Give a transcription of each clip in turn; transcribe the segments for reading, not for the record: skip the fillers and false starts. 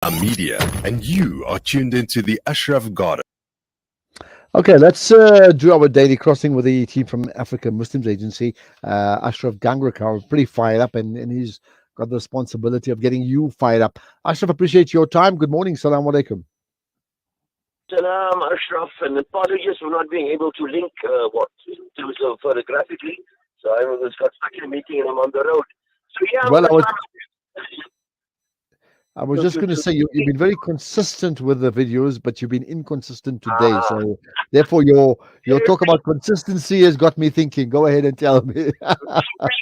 Media, and you are tuned into the Ashraf Garda. Okay, let's do our daily crossing with the team from Africa Muslims Agency. Ashraf Gangrekar, pretty fired up, and he's got the responsibility of getting you fired up. Ashraf, appreciate your time. Good morning. Salam alaikum. Salam, Ashraf, and apologies for not being able to link photographically. So I was got stuck in a meeting and I'm on the road. So yeah, Well, I'm I was just going to say you've been very consistent with the videos, but you've been inconsistent today. So therefore, your talk about consistency has got me thinking. Go ahead and tell me. very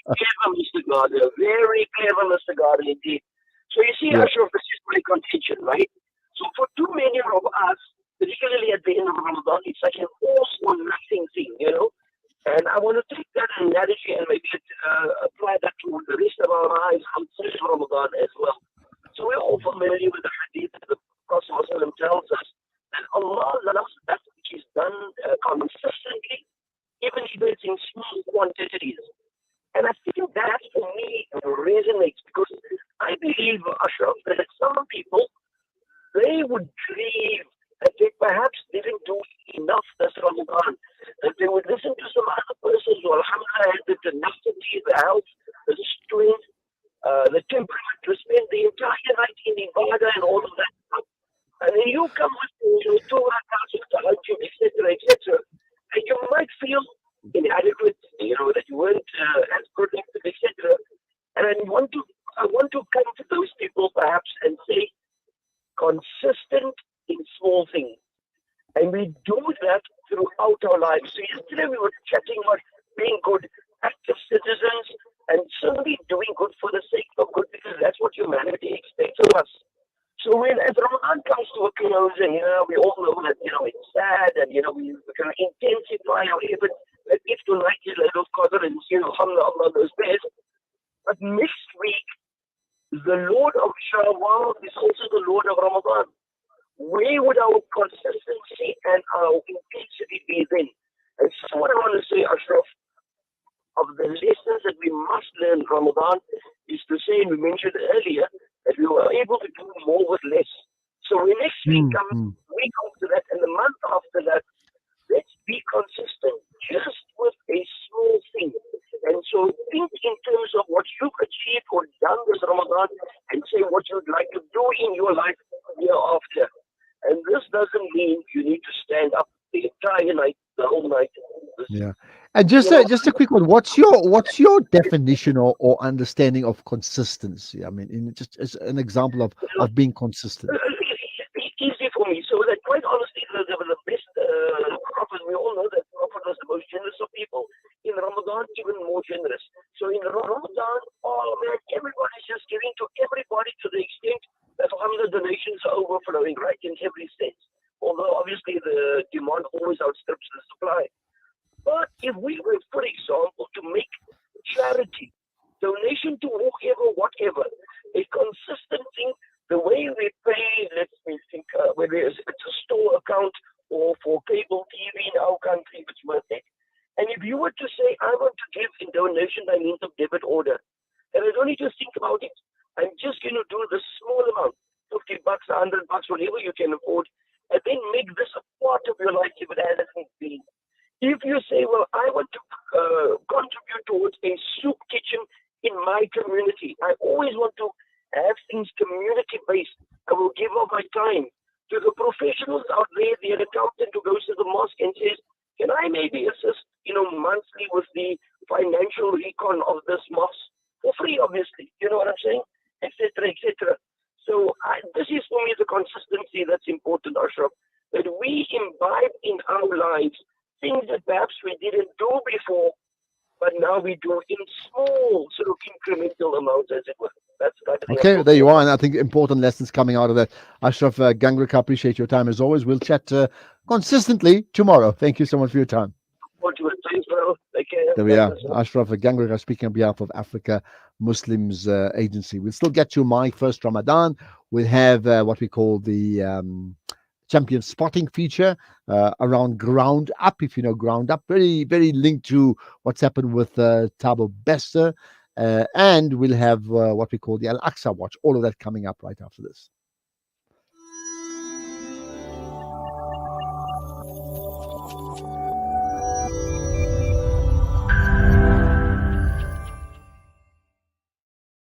clever, Mr. Garda. Very clever, Mr. Garda, indeed. So you see, Yeah. Ashraf, this is my contention, right? So for too many of us, particularly at the end of Ramadan, it's like an all or nothing thing, you know? And I want to take that analogy and maybe apply that to the rest of our lives outside of Ramadan as well. So we're all familiar with the hadith that the Prophet ﷺ tells us that Allah loves that which is done consistently, even if it's in small quantities. And I think that for me resonates because I believe, Ashraf, that some people, they would grieve that they perhaps didn't do enough this Ramadan. That they would listen to some other persons who, alhamdulillah, had the tenacity, the health, the strength, the temperament to spend the entire night in ibadah and all of that stuff. And then you come with your two rakats of tahajjud, etc., etc., and you might feel inadequate, you know, that you weren't as productive, etc. And I want to come to those people perhaps and say, consistent in small things. And we do that throughout our lives. So yesterday we were chatting about being good, active citizens, and certainly doing good for the sake of good, because that's what humanity expects of us. So when as Ramadan comes to a close, and we all know that it's sad, and we're going to intensify our efforts. That if tonight is Laylatul Qadr, and alhamdulillah, Allah knows best. But next week, the Lord of Shawwal is also the Lord of Ramadan. Where would our consistency and our intensity be then? And so what I want to say, Ashraf, of the lessons that we must learn Ramadan is to say, and we mentioned earlier, that we were able to do more with less. So when next week comes, week after that, and the month after that, let's be consistent just with a small thing. And so think in terms of what you've achieved or done this Ramadan and say what you'd like to do in your life year after. And this doesn't mean you need to stand up the entire night, the whole night. Yeah. And just a quick one. What's your definition or understanding of consistency? I mean, just as an example of being consistent. It's easy for me. So that quite honestly, the best Prophet, we all know that Prophet was the most generous of people. In Ramadan, even more generous. So in Ramadan, oh man, everybody's just giving to everybody to the extent that alhamdulillah, donations are overflowing, right, in every sense. Although obviously the demand always outstrips the supply. But if we were, for example, to make charity, donation to whoever, whatever, a consistent thing, the way we pay, let's think, whether it's a store account or for cable TV in our country, which worth it. And if you were to say, I want to give in donation by means of debit order, then I don't need to think about it. I'm just going to do the small amount, $50, $100, whatever you can afford, and then make this a part of your life if it hasn't been. If you say, well, I want to contribute towards a soup kitchen in my community, I always want to have things community-based. I will give up my time to the professionals out there, the accountant who goes to the mosque and says, can I maybe assist, monthly with the financial recon of this mosque for free, obviously. You know what I'm saying? Etc., etc. So this is for me the consistency that's important, Ashraf, that we imbibe in our lives things that perhaps we didn't do before, but now we do in small, sort of incremental amounts, as it were. That's Okay, there you are. And I think important lessons coming out of that. Ashraf Gangrekar, appreciate your time as always. We'll chat consistently tomorrow. Thank you so much for your time. Thanks, bro. Take care. There we are. Ashraf Gangrekar speaking on behalf of Africa Muslims Agency. We'll still get to my first Ramadan. We'll have what we call the champion spotting feature around Ground Up. If you know Ground Up, very, very linked to what's happened with Thabo Bester. And we'll have what we call the Al Aqsa Watch. All of that coming up right after this.